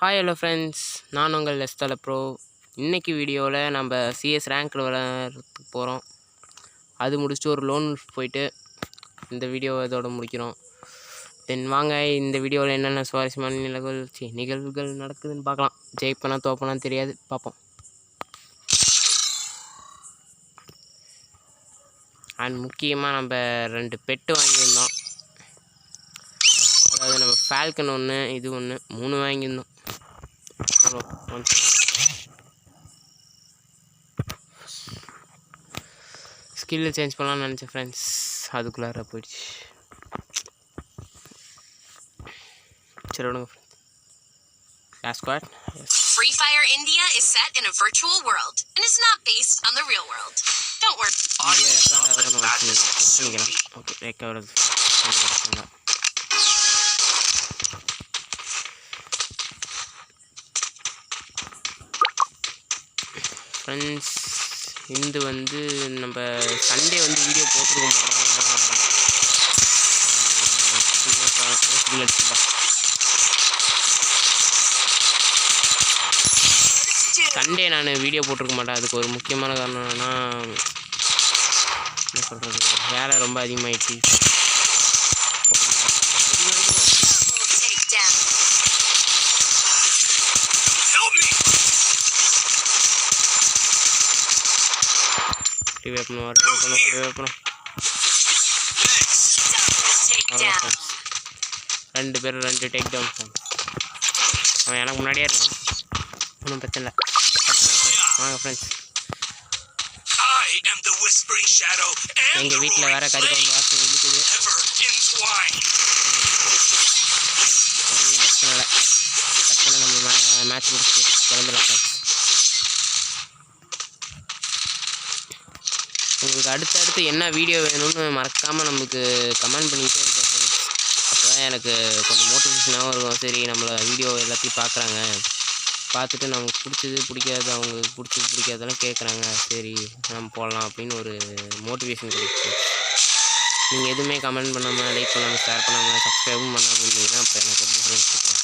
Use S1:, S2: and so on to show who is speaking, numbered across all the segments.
S1: Hi hello friends, நான் உங்கள் லெஸ்தல bro. இன்றைக்கி வீடியோவில் நம்ம சிஎஸ் ரேங்க்கில் விளையாடுறதுக்கு போகிறோம். அது முடிச்சுட்டு ஒரு லோன் போயிட்டு இந்த வீடியோவை இதோட முடிக்கிறோம். தென் வாங்க இந்த வீடியோவில் என்னென்ன சுவாரஸ்யமான நிகழ்வுகள் நடக்குதுன்னு பார்க்கலாம். ஜெயிப்பனா தோப்பனான்னு தெரியாது, பார்ப்போம். அண்ட் முக்கியமாக நம்ம 2 பெட்டு வாங்கியிருந்தோம். அதாவது நம்ம ஃபால்கன் ஒன்று, இது ஒன்று, 3 வாங்கியிருந்தோம். ஸ்கில் சேஞ்ச் பண்ணலாம்னு நினச்சேன் ஃப்ரெண்ட்ஸ், அதுக்குள்ளார போயிடுச்சு. சரி விடுங்க. Squad. Yes.
S2: Free Fire India is set in a virtual world and is not based on the real world. Don't worry.
S1: Okay, friends, இது வந்து நம்ம சண்டே வந்து வீடியோ போட்டுருக்கோம். சண்டே நான் வீடியோ போட்டிருக்க மாட்டேன். அதுக்கு ஒரு முக்கியமான காரணம் என்னன்னா, என்ன சொல்கிறது, வேலை ரொம்ப அதிகமாகிடுச்சு. ரெண்டு பேரும் 2 டேக் டவுன். அவன் எனக்கு முன்னாடியே இருக்கான், ஒன்றும் பிரச்சனை இல்லை. வாங்க ஃப்ரெண்ட்ஸ், எங்கள் வீட்டில் வேற கறி குழம்பு வாசனை இருக்குது. ஒன்றும் பிரச்சனை இல்லை, பிரச்சனை நம்ம மேட்ச் முடிச்சு கிளம்பலாம் ஃப்ரெண்ட்ஸ். உங்களுக்கு அடுத்தடுத்து என்ன வீடியோ வேணும்னு மறக்காமல் நமக்கு கமெண்ட் பண்ணிக்கிட்டே இருக்கேன் ஃப்ரெண்ட்ஸ். அப்போ தான் எனக்கு கொஞ்சம் மோட்டிவேஷனாகவும் இருக்கும். சரி, நம்மளை வீடியோ எல்லாத்தையும் பார்க்குறாங்க, பார்த்துட்டு நமக்கு பிடிச்சது பிடிக்காது, அவங்களுக்கு பிடிச்சது பிடிக்காதெல்லாம் கேட்குறாங்க, சரி நம்ம போடலாம் அப்படின்னு ஒரு மோட்டிவேஷன் கிடைக்கும். நீங்கள் எதுவுமே கமெண்ட் பண்ணாமல், லைக் பண்ணாமல், ஷேர் பண்ணாமல், சப்ஸ்கிரைபும் பண்ணாமல் இருந்தீங்கன்னா அப்போ எனக்கு ஒரு டிஃப்ரென்ஸ் இருக்கும்.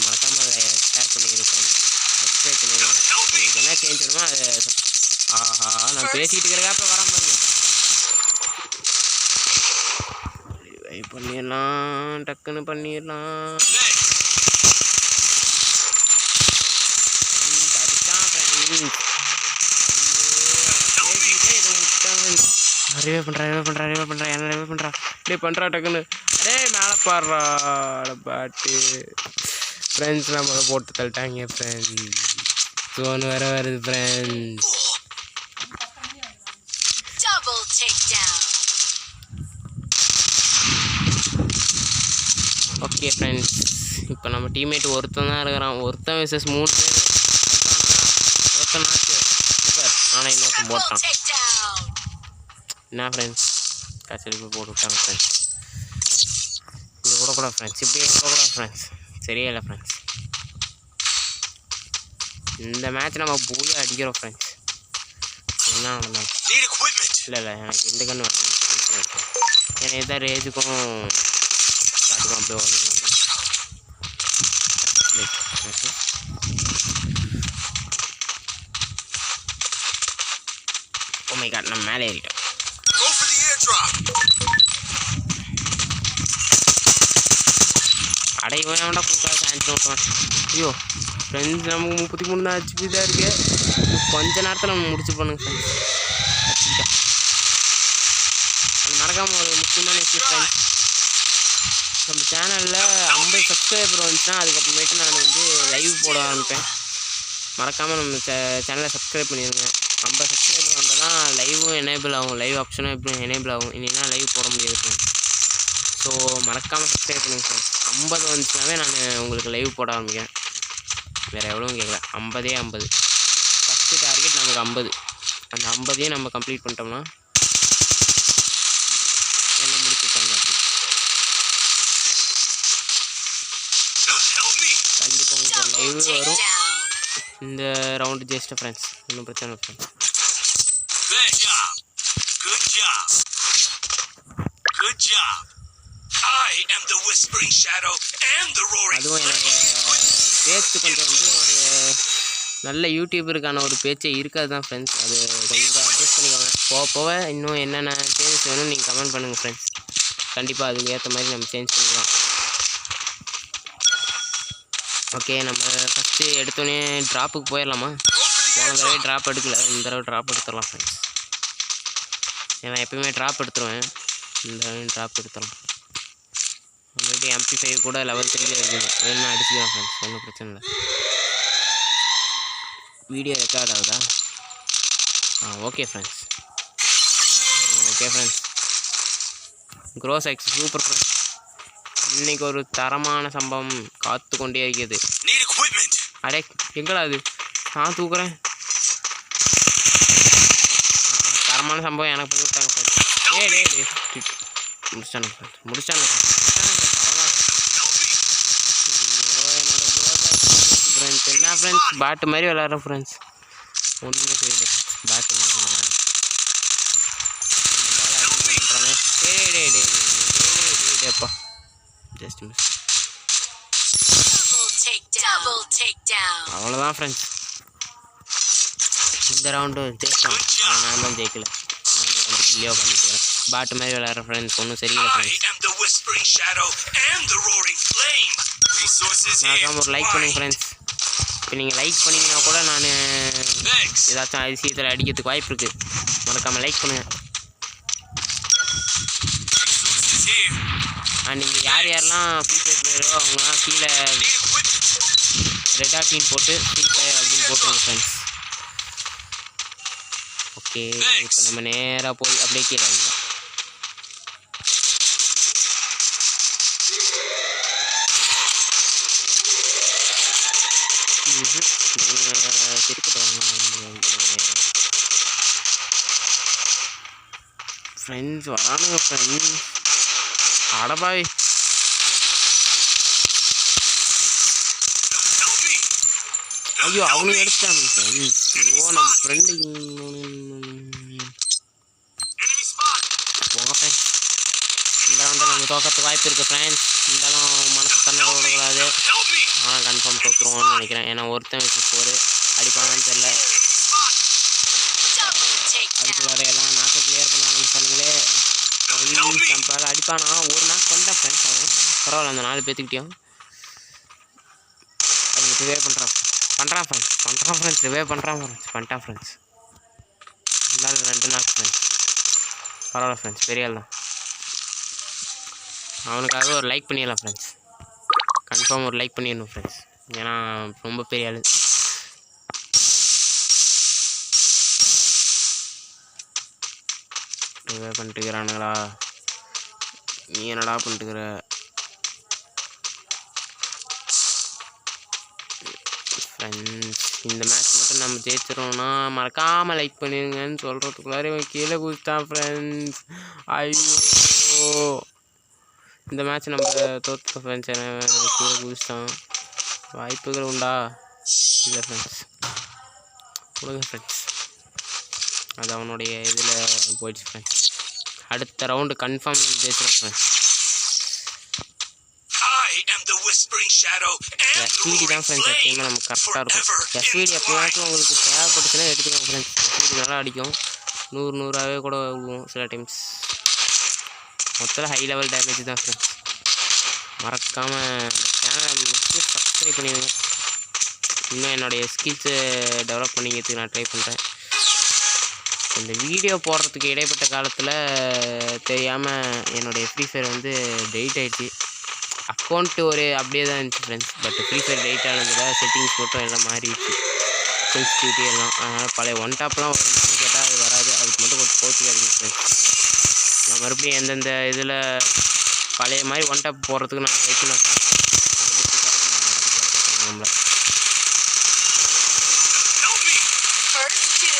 S1: மறக்காமல் அதை ஷேர் பண்ணிக்கிறேன், சப்ஸ்கிரைப் பண்ணுவீங்க. உங்களுக்கு என்ன சேஞ்ச் வருமோ அதை ஆஹா நான் பேசிக்கிட்டு இருக்கிறப்ப வராம பண்ணிடலாம், டக்குன்னு பண்ணிடலாம். ரிவே பண்ணுறா டே பண்ணுறா டக்குன்னு. அடே மேலே பாடுறா பாட்டு. ஃப்ரெண்ட்ஸ் நம்மளை போட்டு தள்ளிட்டாங்க ஃப்ரெண்ட்ஸ். ஜோன் வேற வருது ஃப்ரெண்ட்ஸ். ஓகே ஃப்ரெண்ட்ஸ், இப்போ நம்ம டீம்மேட் ஒருத்தன் தான் இருக்கிறான். ஒருத்தன் விசஸ் 3 பேர். ஒருத்தன் நாக்கு சூப்பர், ஆனால் இன்னொருத்தன் போட்டான். என்ன ஃப்ரெண்ட்ஸ், கடைசி போட்டு விட்டாங்க ஃப்ரெண்ட்ஸ். இது விடக்கூடாது ஃப்ரெண்ட்ஸ், இப்படியே விடக்கூடாது ஃப்ரெண்ட்ஸ். சரியே இல்லை ஃப்ரெண்ட்ஸ். இந்த மேட்ச் நம்ம பூயா அடிக்கிறோம் ஃப்ரெண்ட்ஸ். என்ன நடந்தாலும் இல்லை எனக்கு எந்த கன்று வேணும். ஏன்னா எதாவது ரேஜுக்கும் ஸ்டார்ட்டுக்கும் அப்படியே வரணும். ஓ மை காட், நம்ம மேலே ஏறிட்டோம். அடையவே வேண்டாம், கூப்பிட்டா சான்ஸ் விட்டுவான். ஐயோ ஃப்ரெண்ட்ஸ், நமக்கு 33 தான் ஹெச்பி தான் இருக்குது. கொஞ்ச நேரத்தில் நம்ம முடிச்சு பண்ணுங்க ஃப்ரெண்ட்ஸ். அது மறக்காமல் ஒரு முக்கியமான விஷயம் ஃப்ரெண்ட்ஸ், நம்ம சேனலில் 50 சப்ஸ்கிரைபர் வந்துச்சுன்னா அதுக்கப்புறமேட்டு நான் வந்து லைவ் போட ஆரம்பிப்பேன். மறக்காமல் நம்ம சேனலை சப்ஸ்கிரைப் பண்ணிடுங்க. 50 சப்ஸ்கிரைபர் வந்தால் தான் லைவும் எனேபிள் ஆகும், லைவ் ஆப்ஷனும் எப்படி எனேபிள் ஆகும். இல்லைன்னா லைவ் போட முடியாது ஃப்ரெண்ட்ஸ். ஸோ மறக்காமல் சப்ஸ்கிரைப் பண்ணுங்க ஃப்ரெண்ட்ஸ். 50 வந்துச்சுனாவே நான் உங்களுக்கு லைவ் போட ஆரம்பிக்கிறேன். வேறு எவ்வளோவும் கேட்கல, 50 ஃபஸ்ட்டு டார்கெட் நமக்கு 50. அந்த 50ஐயும் நம்ம கம்ப்ளீட் பண்ணிட்டோம்னா என்ன முடிச்சுட்டாங்க. கண்டிப்பாக உங்களுக்கு லைவ் வரும் இந்த ரவுண்டு. ஜெஸ்ட் ஃப்ரெண்ட்ஸ், ஒன்றும் பிரச்சனை இல்லை friends. Good job.
S3: I am the whispering shadow and the roaring
S1: அதுவும் என்னுடைய பேச்சு கொஞ்சம் வந்து ஒரு நல்ல யூடியூபருக்கான ஒரு பேச்சே இருக்காது தான் ஃப்ரெண்ட்ஸ். அது கொஞ்சம் அட்ஜஸ்ட் பண்ணிக்கோங்க. போக போக இன்னும் என்னென்ன சேஞ்சஸ் வேணும்னு நீங்கள் கமெண்ட் பண்ணுங்கள் ஃப்ரெண்ட்ஸ். கண்டிப்பாக அதுக்கு ஏற்ற மாதிரி நம்ம சேஞ்ச் பண்ணிக்கலாம். ஓகே, நம்ம ஃபஸ்ட்டு எடுத்தோடனே ட்ராப்புக்கு போயிடலாமா? போன தடவை ட்ராப் எடுக்கல, இந்த தடவை ட்ராப் எடுத்துடலாம் ஃப்ரெண்ட்ஸ். ஏன்னா எப்பயுமே ட்ராப் எடுத்துருவேன், இந்த தடவை ட்ராப் எடுத்துடலாம். நம்மள்கிட்ட MP5 கூட லெவல் 3 இருக்குது, வேணும்னா அடிச்சுக்கலாம் ஃப்ரெண்ட்ஸ், ஒன்றும் பிரச்சனை இல்லை. வீடியோ ரெக்கார்ட் ஆகுதா? Okay friends. ஓகே ஃப்ரெண்ட்ஸ், க்ரோஸ் எக்ஸ் சூப்பர் ஃப்ரெண்ட்ஸ். இன்னைக்கு ஒரு தரமான சம்பவம் காத்து கொண்டே இருக்கிறது. அடே எங்கடா அது? நான் தூக்குறேன். தரமான சம்பவம் எனக்கு பண்ணி விட்டாங்க ஃப்ரெண்ட்ஸ். முடிச்சானு ஃப்ரெண்ட்ஸ், முடிச்சானு ஃப்ரெண்ட்ஸ். என்ன ஃப்ரெண்ட்ஸ், பேட்டு மாதிரி விளாட்றேன் ஃப்ரெண்ட்ஸ், ஒன்றுமே தெரியல. பேட்டு மாதிரி விளாட்றேன். டேப்பா ஜஸ்ட் மிஸ். அவ்வளோதான் ஃப்ரெண்ட்ஸ், இந்த ரவுண்டு ஜெயிச்சிட்டோம். நான் தான் ஜெயிக்கல, நான் வந்து கில்லியோ பண்ணிட்டுக்கிறேன். பாட்டு மாதிரி விளையாடுற ஃப்ரெண்ட்ஸ், ஒன்றும் சரியில்லை ஃப்ரெண்ட்ஸ். நான் ஒரு லைக் பண்ணுங்க ஃப்ரெண்ட்ஸ். இப்போ நீங்கள் லைக் பண்ணிங்கன்னா கூட நான் ஏதாச்சும் அதிசயத்தில் அடிக்கிறதுக்கு வாய்ப்பு இருக்குது. மறக்காமல் லைக் பண்ணுங்கள். நீங்கள் யார் யாரெல்லாம் ஃப்ரீ ஃபயர் பிளேயரோ அவங்களாம் கீழே ரெட் ஆட்டின் போட்டு ஃப்ரீ ஃபயர் அப்படின்னு போட்டுருங்க ஃப்ரெண்ட்ஸ். ஓகே, இப்போ நம்ம நேராக போய் அப்படியே கீழே இருந்தோம். ஃப்ரெண்ட்ஸ் வரானுங்க ஃப்ரெண்ட்ஸ். அடபாய், ஐயோ அவனும் எடுத்துட்டாங்க ஃப்ரெண்ட்ஸ். ஓ நம்ம ஃப்ரெண்டு போங்க ஃப்ரெண்ட்ஸ். இந்த ரவுண்டை நம்ம தோக்கிறதுக்கு வாய்ப்பு இருக்குது ஃப்ரெண்ட்ஸ். இருந்தாலும் மனசு தண்ணீர் விடக்கூடாது. ஆனால் கன்ஃபார்ம் தோற்றுருவோம்னு நினைக்கிறேன். ஏன்னா ஒருத்தன் வச்சு 4 அடிப்பாங்கன்னு தெரில. அதுக்குள்ளார எல்லாம் நாக்கை கிளியர் பண்ண ஆரம்பிச்சானுங்களே. கம்பாக அடிப்பானா? ஒரு நாக்கு பண்ணிட்டான் ஃப்ரெண்ட்ஸ். அவன் பரவாயில்ல, அந்த 4 பேத்துக்கிட்டையும் அது ரிவே பண்ணுறான் ஃப்ரெண்ட்ஸ். ரிவே பண்ணிட்டான் ஃப்ரெண்ட்ஸ். இருந்தாலும் 2 நாக்கு ஃப்ரெண்ட்ஸ். பரவாயில்ல ஃப்ரெண்ட்ஸ், பெரிய ஆள் தான். அவனுக்காக ஒரு லைக் பண்ணிடலாம் ஃப்ரெண்ட்ஸ். கன்ஃபார்ம் ஒரு லைக் பண்ணிடணும் ஃப்ரெண்ட்ஸ், ஏன்னா ரொம்ப பெரிய ஆள். ரிவே பண்ணிட்டுக்கிறானுங்களா? நீ என்னடா பண்ணிட்டுக்கிற ஃப்ரெண்ட்ஸ்? இந்த மேட்ச் மட்டும் நம்ம ஜெயிச்சிடணும்னா மறக்காமல் லைக் பண்ணிடுங்கன்னு சொல்கிறதுக்குள்ளார இவன் கீழே குதிச்சான் ஃப்ரெண்ட்ஸ். ஐயோ, இந்த மேட்ச் நம்ம தோற்று ஃப்ரெண்ட்ஸ். கீழே குதிச்சிட்டான். வாய்ப்புகள் உண்டா? இல்லை ஃப்ரெண்ட்ஸ், கொடுங்க ஃப்ரெண்ட்ஸ். அது அவனுடைய இதில் போயிடுச்சு ஃப்ரெண்ட்ஸ். அடுத்த ரவுண்டு கன்ஃபார்ம் ஜெயிச்சிடும் ஃப்ரெண்ட்ஸ். எஸ்விடி தான் ஃப்ரெண்ட்ஸ் எப்பயுமே நமக்கு கரெக்டாக இருக்கும். எஸ்விடி எப்போயாச்சும் உங்களுக்கு தேவைப்பட்டுச்சுன்னா எடுத்துக்கோங்க ஃப்ரெண்ட்ஸ். எஸ்விடி நல்லா அடிக்கும், 100-100ஆகவே கூட விழுவும் சில டைம்ஸ். மொத்தத்தில் ஹை லெவல் டேமேஜ் தான் ஃப்ரெண்ட்ஸ். மறக்காமல் சேனலை சப்ஸ்கிரைப் பண்ணிடுங்க. இன்னும் என்னுடைய ஸ்கில்ஸை டெவலப் பண்ணிக்கிறதுக்கு நான் ட்ரை பண்ணுறேன். இந்த வீடியோ போடுறதுக்கு இடைப்பட்ட காலத்தில் தெரியாமல் என்னுடைய ஃப்ரீ ஃபயர் வந்து டெலிட் ஆகிடுச்சு. அக்கௌண்ட்டு ஒரு அப்படியே தான் இருந்துச்சு friends. But free fire delete ஆனதில் செட்டிங்ஸ் மட்டும் எல்லாம் மாறிடுச்சு, சென்சிட்டிவிட்டி எல்லாம். அதனால் பழைய ஒன் டாப்லாம் வரும்னு கேட்டால் அது வராது. அதுக்கு மட்டும் கொஞ்சம் கோச்சிக்காதீங்க ஃப்ரெண்ட்ஸ். நான் மறுபடியும் எந்தெந்த இதில் பழைய மாதிரி ஒன் டாப் போடுறதுக்கு நான் ட்ரை பண்ணேன். நம்மளை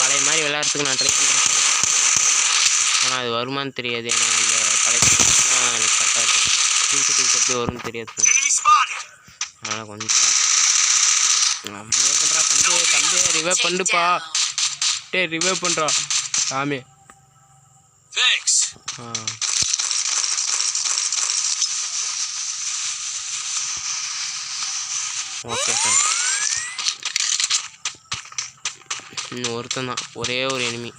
S1: பழைய மாதிரி விளையாடுறதுக்கு நான் ட்ரை பண்ணுறேன். ஆனால் அது வருமானு தெரியாது. ஏன்னா அந்த பழைய தான் எனக்கு கரெக்டாக இருக்கும். ஸ்கில் செட்டிங்ஸ் எப்படி வரும்னு தெரியாது. அதனால் கொஞ்சம் ரிவே பண்ணுறா தம்பி, ரிவே பண்ணுப்பா. ரிவே பண்ணுறா சாமி. ஓகே ஃப்ரெண்ட்ஸ், இன்னும் ஒருத்தன் தான், ஒரே ஒரு எனிமி.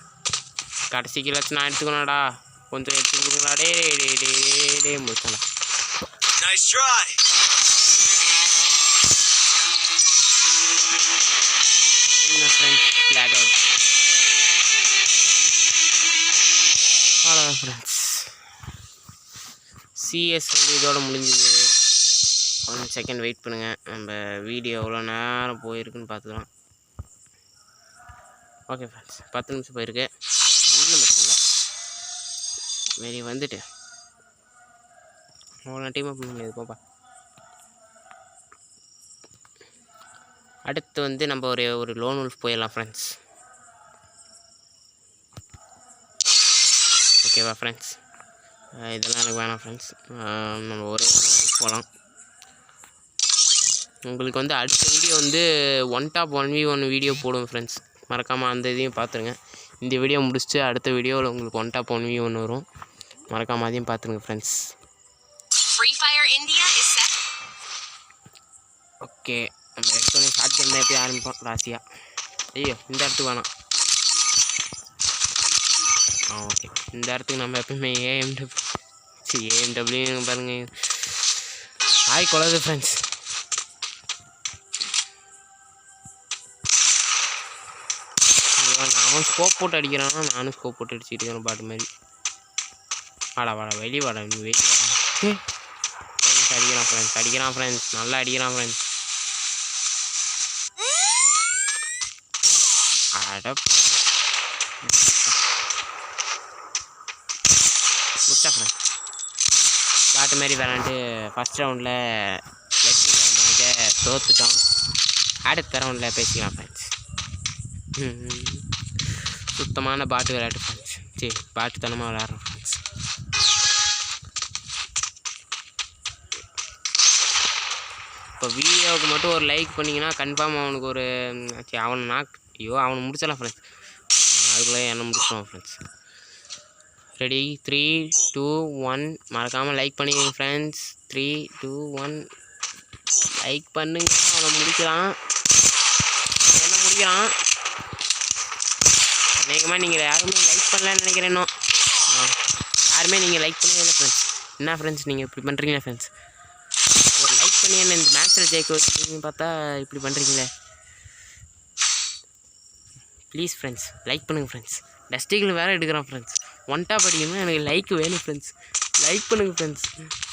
S1: கடைசி கிளாச்சு நான் எடுத்துக்கணும்டா, கொஞ்சம் எடுத்துக்கிங்களா? டே முடிச்சா.
S3: Nice try.
S1: என்ன ஃப்ரெண்ட்ஸ், லேக் அவுட். அவ்வளோதான் ஃப்ரெண்ட்ஸ், சிஎஸ் வந்து இதோட முடிஞ்சுது. 1 செகண்ட் வெயிட் பண்ணுங்கள், நம்ம வீடியோ எவ்வளோ நேரம் போயிருக்குன்னு பார்த்துக்கலாம். ஓகே ஃப்ரெண்ட்ஸ், 10 நிமிஷம் போயிருக்கு, ஒன்றும் பிரச்சனை இல்லை. மாரி வந்துட்டு அவ்வளோ டீமாக பண்ண முடியாது போப்பா. அடுத்து வந்து நம்ம ஒரு லோன் உல்ஃப் போயிடலாம் ஃப்ரெண்ட்ஸ். ஓகேவா ஃப்ரெண்ட்ஸ், இதெல்லாம் எனக்கு வேணாம் ஃப்ரெண்ட்ஸ். நம்ம ஒரே போகலாம். உங்களுக்கு வந்து அடுத்த வீடியோ வந்து 1v1 வீடியோ போடுவோம் ஃப்ரெண்ட்ஸ். மறக்காமல் அந்த இதையும் பார்த்துருங்க. இந்த வீடியோ முடிச்சுட்டு அடுத்த வீடியோவில் உங்களுக்கு 1v1 வரும். மறக்காமல் அதையும் பார்த்துருங்க friends.
S2: Free Fire India is set.
S1: Okay, நம்ம எடுத்தோடனே ஷார்ட் கேம் தான் எப்போயும் ஆரம்பிப்போம் ராசியாக. ஐயோ, இந்த இடத்துக்கு வேணாம். ஓகே, இந்த இடத்துக்கு நம்ம எப்பயுமே ஏஎம்டபிள்யூ பாருங்கள். ஆய் கொள்ளாது ஃப்ரெண்ட்ஸ். அவன் ஸ்கோப் போட்டு அடிக்கிறான்னா நானும் ஸ்கோப் போட்டு அடிச்சுட்டு இருக்கேன் பாட்டு மாதிரி. வாடா வெளியே வாடா, நீ வெளியே வாடா. அடிக்கிறான் ஃப்ரெண்ட்ஸ், நல்லா அடிக்கிறான் ஃப்ரெண்ட்ஸ். முட்டா ஃப்ரெண்ட்ஸ், பாட்டு மாதிரி விளாண்டு ஃபஸ்ட் ரவுண்டில் வெற்றிகரமாக தோற்றுட்டோம். அடுத்த ரவுண்டில் பேசிக்கலாம் ஃப்ரெண்ட்ஸ். சுத்தமான பாட்டு விளையாட்டு ஃப்ரெண்ட்ஸ். சரி, பாட்டுத்தனமாக விளையாடுறோம் ஃப்ரெண்ட்ஸ். இப்போ வீடியோவுக்கு மட்டும் ஒரு லைக் பண்ணிங்கன்னா கன்ஃபார்ம் அவனுக்கு ஒரு அவனை முடிச்சிடலாம் ஃப்ரெண்ட்ஸ். அதுக்குள்ளே என்ன முடிச்சிடுவோம் ஃப்ரெண்ட்ஸ். ரெடி, 3, 2, 1. மறக்காமல் லைக் பண்ணிக்கோங்க ஃப்ரெண்ட்ஸ். 3, 2, 1 லைக் பண்ணுங்க. அவனை முடிக்கிறான். என்ன முடிக்கிறான்? அநேகமாக நீங்கள் யாருமே லைக் பண்ணலன்னு நினைக்கிறேன். இன்னும் யாருமே நீங்கள் லைக் பண்ணவே இல்லை ஃப்ரெண்ட்ஸ். என்ன ஃப்ரெண்ட்ஸ் நீங்கள் இப்படி பண்ணுறீங்களா ஃப்ரெண்ட்ஸ்? ஒரு லைக் பண்ணி என்ன இந்த மேட்ச்சில் ஜெயிக்க வச்சுருக்கீங்கன்னு பார்த்தா இப்படி பண்ணுறீங்களே. ப்ளீஸ் ஃப்ரெண்ட்ஸ், லைக் பண்ணுங்கள் ஃப்ரெண்ட்ஸ். டஸ்டிகில் வேறு எடுக்கிறான் ஃப்ரெண்ட்ஸ். 1 டாப் அடிக்கணும்னா எனக்கு லைக் வேணும் ஃப்ரெண்ட்ஸ். லைக் பண்ணுங்கள் ஃப்ரெண்ட்ஸ்.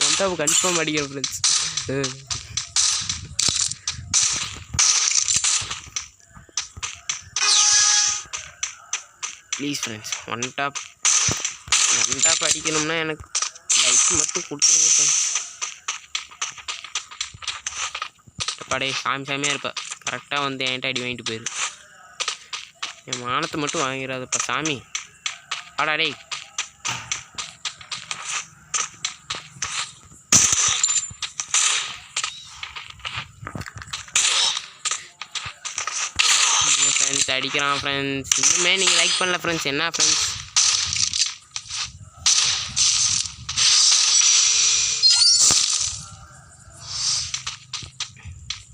S1: 1 டாப் கன்ஃபார்ம் அடிக்கிறேன் ஃப்ரெண்ட்ஸ். ப்ளீஸ் ஃப்ரெண்ட்ஸ், 1 டாப் அடிக்கணும்னா எனக்கு லைக் மட்டும் கொடுத்துருங்க ஃப்ரெண்ட்ஸ். படை சாமியாக இருப்ப, கரெக்டாக வந்து என்கிட்ட அடி வாங்கிட்டு போயிரு. என் மானத்தை மட்டும் வாங்கிடாதுப்பா சாமி. ஆடா டேய். ஃப்ரெண்ட்ஸ் அடிக்கிறான் ஃப்ரெண்ட்ஸ். இன்னுமே நீங்கள் லைக் பண்ணல ஃப்ரெண்ட்ஸ். என்ன ஃப்ரெண்ட்ஸ்?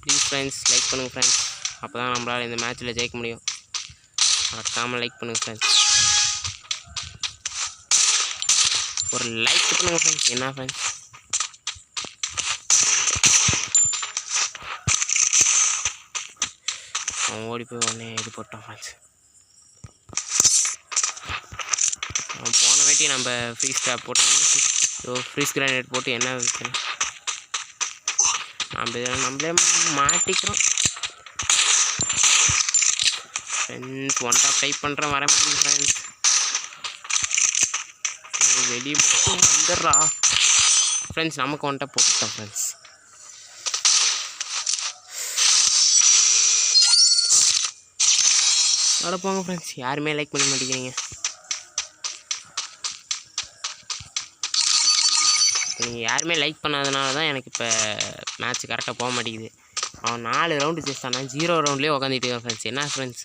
S1: ப்ளீஸ் ஃப்ரெண்ட்ஸ், லைக் பண்ணுங்கள் ஃப்ரெண்ட்ஸ். அப்போ தான் நம்மளால் இந்த மேட்ச்சில் ஜெயிக்க முடியும். மறக்காமல் லைக் பண்ணுங்கள் ஃப்ரெண்ட்ஸ். ஒரு லைக் பண்ணுங்கள் ஃப்ரெண்ட்ஸ். என்ன ஃப்ரெண்ட்ஸ்? அவன் ஓடி போய் உடனே இது போட்டான் ஃப்ரெண்ட்ஸ். அவன் போன வாட்டி நம்ம ஃப்ரீஸ் ட்ராப் போட்டு ஃப்ரீஸ் கிரானைட் போட்டு என்ன வைக்கணும், நம்மளே மாட்டிக்கிறோம் ஃப்ரெண்ட்ஸ். 1 டாப் டைப் பண்ணுறேன், வர முடியும் ஃப்ரெண்ட்ஸ். வெளியே வந்துடுறா ஃப்ரெண்ட்ஸ். நமக்கு 1 டாப் போட்டுட்டோம் ஃப்ரெண்ட்ஸ். அவ்வளோ போங்க ஃப்ரெண்ட்ஸ். யாருமே லைக் பண்ண மாட்டேங்கிறீங்க. நீங்கள் யாருமே லைக் பண்ணாதனால தான் எனக்கு இப்போ மேட்ச் கரெக்டாக போக மாட்டேங்குது. அவன் 4 ரவுண்டு ஜெயிச்சானா 0 ரவுண்ட்லேயே உட்காந்துட்டு இருக்கான் ஃப்ரெண்ட்ஸ். என்ன ஃப்ரெண்ட்ஸ்?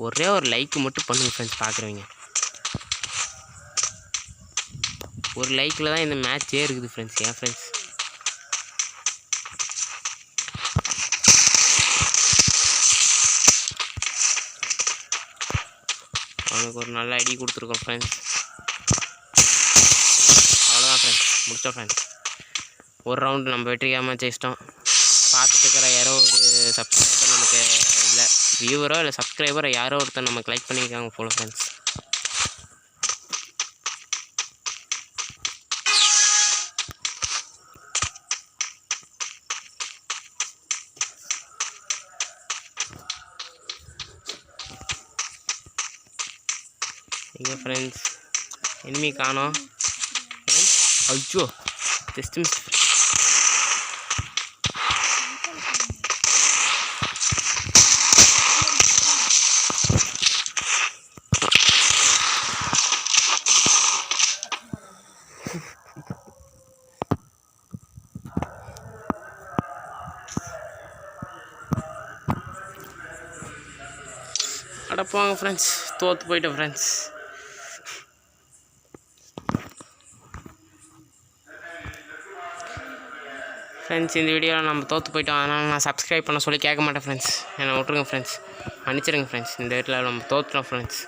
S1: ஒரே ஒரு லைக் மட்டும் பண்ணுங்க ஃப்ரெண்ட்ஸ் பார்க்குறவங்க. ஒரு லைக்கில் தான் இந்த மேட்சே இருக்குது ஃப்ரெண்ட்ஸ். ஏன் ஃப்ரெண்ட்ஸ் அவனுக்கு ஒரு நல்ல ஐடி கொடுத்துருக்கோம் ஃப்ரெண்ட்ஸ். அவ்வளோதான் ஃப்ரெண்ட்ஸ், முடிச்சோம் ஃப்ரெண்ட்ஸ். ஒரு ரவுண்டு நம்ம வெற்றிக்காமல் ஜெயிச்சிட்டோம். பார்த்துட்டு இருக்கிற யாரோ ஒரு சப்ஸ்கிரைபர் நமக்கு இல்லை, வியூவரோ இல்லை சப்ஸ்கிரைபரோ யாரோ ஒருத்தர் நமக்கு லைக் பண்ணியிருக்காங்க போல ஃப்ரெண்ட்ஸ். எங்கே ஃப்ரெண்ட்ஸ் எனிமி காணோம். ஐயோ ஜஸ்ட் மிஸ். அடப்பாங்க ஃப்ரெண்ட்ஸ், தோற்று போயிட்டேன் ஃப்ரெண்ட்ஸ். ஃப்ரெண்ட்ஸ் இந்த வீடியோவில் நம்ம தோற்று போயிட்டோம். அதனால் நான் சப்ஸ்கிரைப் பண்ண சொல்லி கேட்க மாட்டேன் ஃப்ரெண்ட்ஸ். என்னை விட்ருங்க ஃப்ரெண்ட்ஸ், மன்னிச்சிருங்க ஃப்ரெண்ட்ஸ். இந்த வீட்டில் நம்ம தோற்றுட்டோம் ஃப்ரெண்ட்ஸ்.